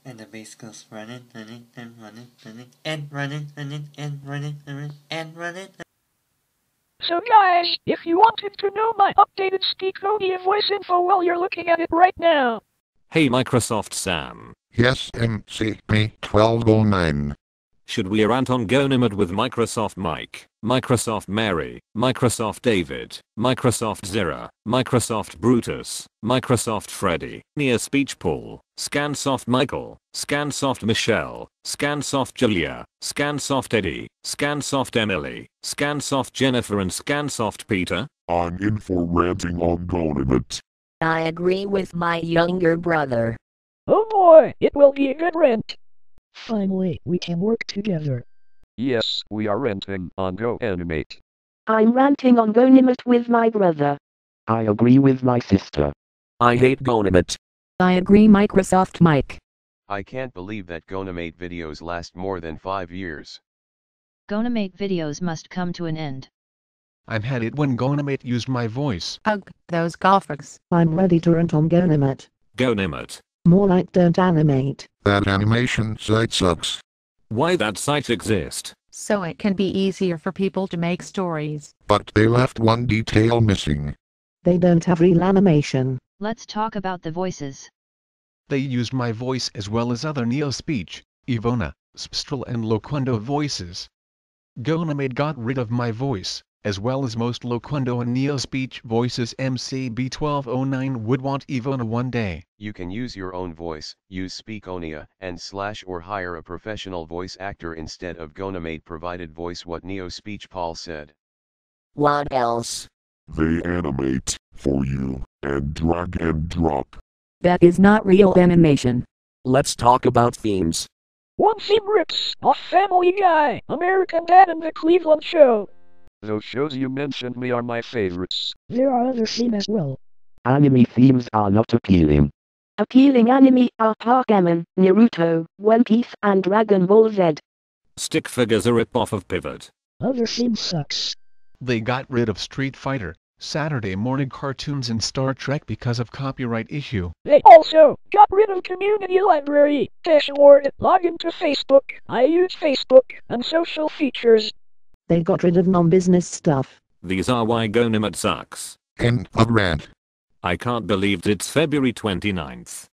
And the bass goes running, running, and running, running, and running, running, and running, running, and running. So guys, if you wanted to know my updated Speakonia voice info, well, you're looking at it right now. Hey Microsoft Sam. Yes, MC, me, 1209. Should we rant on Gonimad with Microsoft Mike, Microsoft Mary, Microsoft David, Microsoft Zira, Microsoft Brutus, Microsoft Freddy, Nia Speech Paul, Scansoft Michael, Scansoft Michelle, Scansoft Julia, Scansoft Eddie, Scansoft Emily, Scansoft Jennifer and Scansoft Peter? I'm in for ranting on Gonimad. I agree with my younger brother. Oh boy, it will be a good rant. Finally, we can work together. Yes, we are ranting on GoAnimate. I'm ranting on Gonimate with my brother. I agree with my sister. I hate Gonimate. I agree Microsoft Mike. I can't believe that Gonimate videos last more than 5 years. Gonimate videos must come to an end. I've had it when Gonimate used my voice. Ugh, those golfers. I'm ready to rant on Gonimate. Gonimate. More like don't animate. That animation site sucks. Why that site exist? So it can be easier for people to make stories. But they left one detail missing. They don't have real animation. Let's talk about the voices. They used my voice as well as other Neo-Speech, Ivona, Spstral and Loquendo voices. Gonimate got rid of my voice, as well as most Loquendo and Neo-Speech voices. MCB1209 would want Ivona one day. You can use your own voice, use Speakonia, and / or hire a professional voice actor instead of Gonimate provided voice. What Neo-Speech Paul said. What else? They animate for you and drag and drop. That is not real animation. Let's talk about themes. One theme rips off Family Guy, American Dad and The Cleveland Show. Those shows you mentioned me are my favorites. There are other themes as well. Anime themes are not appealing. Appealing anime are Pokemon, Naruto, One Piece and Dragon Ball Z. Stick figures a rip-off of Pivot. Other theme sucks. They got rid of Street Fighter, Saturday morning cartoons and Star Trek because of copyright issue. They also got rid of Community Library, Dashboard, login to Facebook. I use Facebook and social features. They got rid of non-business stuff. These are why Gonimate sucks. End of rant. I can't believe it's February 29th.